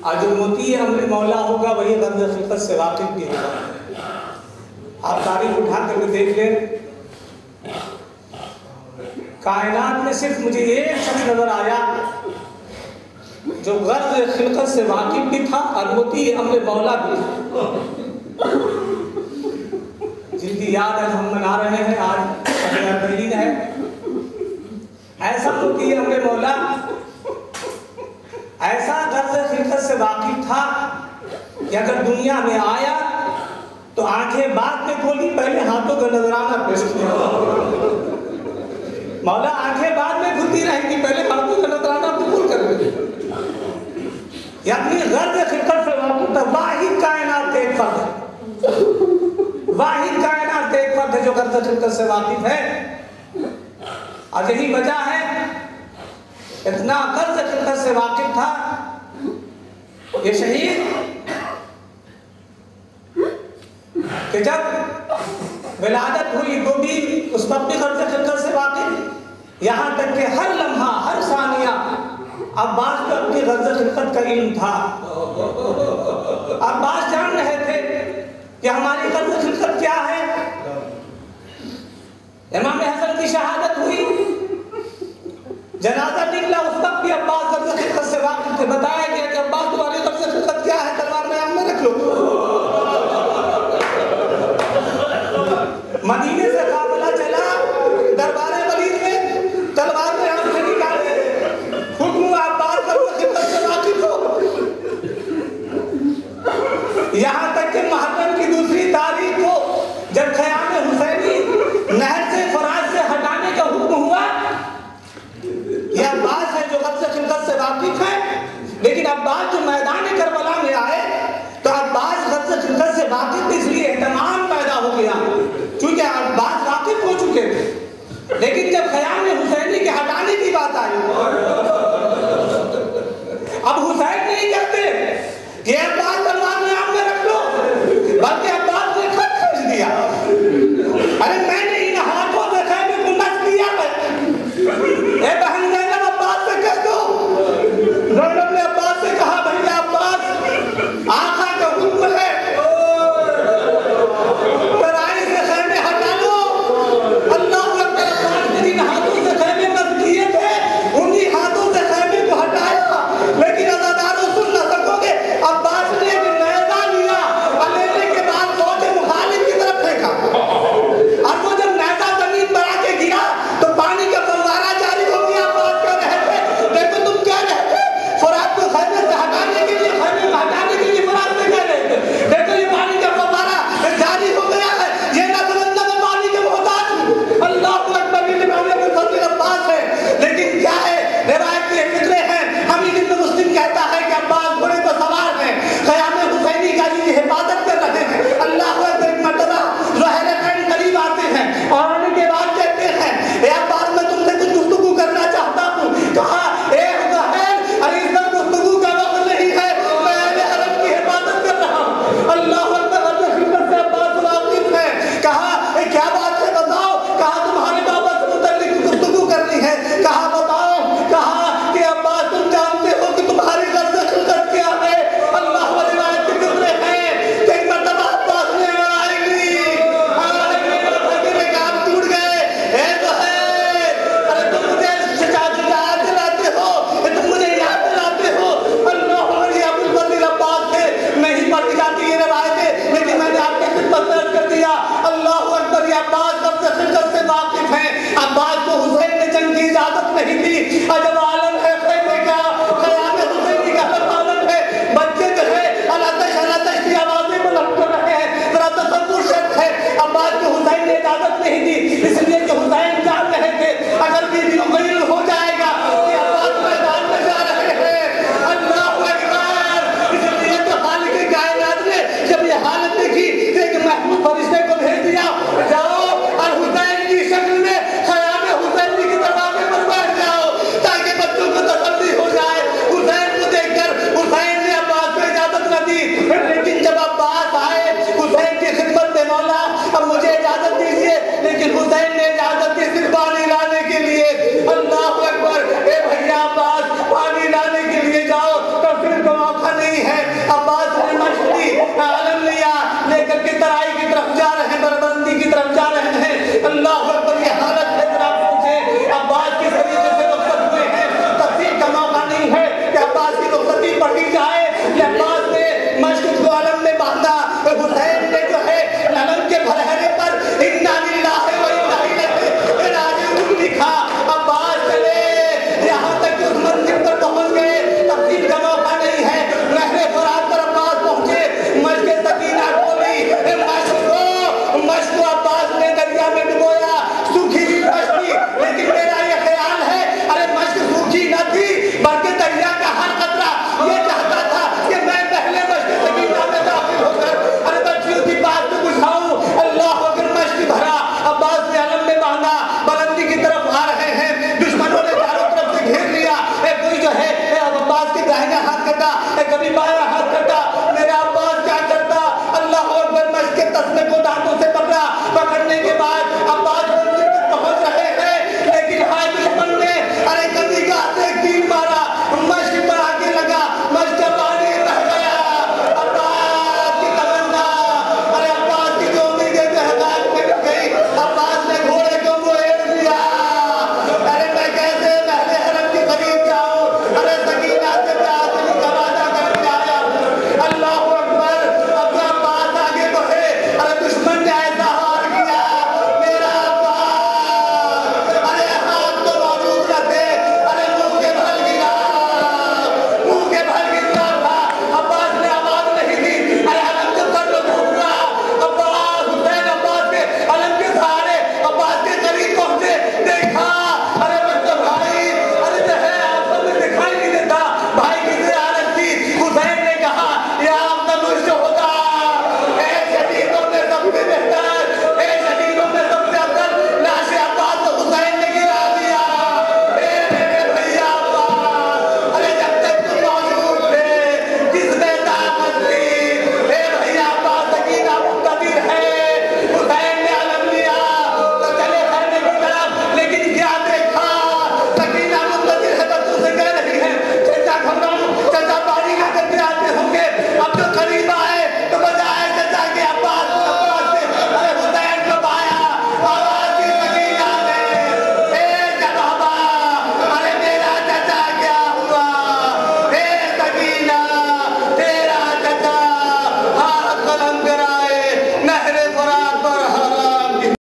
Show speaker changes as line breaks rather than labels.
और जो मोती अम्र मौला होगा वही गर्द खिलकत से वाकिफ भी होगा। आप तारीख उठा करके देख लें, कायनात में सिर्फ मुझे एक शख्स नजर आया जो गर्द खिलकत से वाकिफ भी था और मोती अम्र मौला भी था, जिनकी याद आज हम मना रहे हैं। आज शब-ए-बरीन है। ऐसा मोती अम्र मौला ऐसा गर्द खिलकत से वाकिफ था कि अगर दुनिया में आया तो आंखें बाद में खोली, पहले हाथों का नजराना पेश किया। मौला आंखें बाद में खुलती रहेंगी, पहले हाथों का नजराना कबूल कर लेंगे। अपनी गर्द खिलकत से वाकिफ था। वाहिद कायनात एक फर्द है, वाहिद कायनात एक फर्द है जो गर्द खिलकत से वाकिफ है। और यही वजह है इतना गर्द खिलकत से वाकिफ था ये शहीद कि जब विलादत हुई तो भी उस वक्त भी गर्द खिलकत से वाकिफ, यहाँ तक कि हर लम्हा हर सानिया अब्बास को अपनी गर्द खिलकत का इल्म था। अब्बास जान रहे थे कि हमारी गर्द खिलकत क्या है। इमाम हसन की शहादत हुई, जनाजा निकला, उस वक्त भी अब्बास गर्द खिलकत से वाकिफ थे। बताया गया कि अब्बास तुम्हारी गर्द खिलकत क्या है, तलवार में आम में रख लो। मदीने से काफिला चला, दरबार वलीद में तलवार में आम से निकाले, हुक्म अब्बास गर्द खिलकत से वाकिफ हो। यहाँ तक कि मुहर्रम की दूसरी तारीख को जब ख़याम हुसैनी नहर से फराज से हटाने का हुक्म हुआ, यह अब्बास है जो गर्द खिलकत से वाकिफ है। लेकिन अब्बास जो मैदान करबला में आए तो अब्बास गर्द खिलकत से वाकिफ, इसलिए एहतमाम पैदा हो गया क्योंकि अब्बास वाकिफ हो चुके थे। लेकिन जब ख़याम हुसैनी के हटाने की बात आई, अब हुसैन नहीं कहते कि अब्बास तलवार में आम में रख लो, बल्कि अब्बास ने खत खींच दिया। अरे मैंने इन हाथों से खैमे को नच दिया है। ए बहन ज़ैनब, अब्बास से कह दो। ज़ैनब ने अब्बास से कहा, भैया अब्बास, आका का हुक्म है, तराई से खैमे हटा लो। अल्लाह अकबर। अब्बास ने जिन हाथों से खैमे नच किए थे उन्हीं हाथों से खैमे को हटाया। लेकिन अज़ादारों सुन न सकोगे, अब्बास ने एक नेज़ा लिया और लेने के बाद फौज मुखालिफ की तरफ फेंका, और वो जब नेज़ा जमीन पर आके गिरा तो पानी का फव्वारा जारी हो गया। अब्बास कह रहे थे, देखो तुम क्या रहे थे, फुरात को खैमे से हटाने के लिए, खैमे में हटाने के लिए फुरात से कह रहे थे, देखो ये पानी का फव्वारा जारी हो गया है, ये नजरअंदाज में पानी के मोहताज। अल्लाह अकबर। ये जमाने में फजल अब्बास है। लेकिन क्या है, रिवायत में फिक्रे हैं, हम इब्न मुस्लिम कहता है कि अब्बास घोड़े पर सवार हैं, क़याम हुसैनी का ये हिफाजत कर रहे हैं। अल्लाह को एक मर्तबा ज़ुहैर करीब आते हैं और आने के बाद कहते हैं, ए अब्बास, मैं तुमसे कुछ गुफ्तगू करना चाहता हूँ। कहा, ए ज़ुहैर, अरे इस वक्त गुफ्तगू का वक्त नहीं है, मैं कटा, कभी बाया हाथ कटा,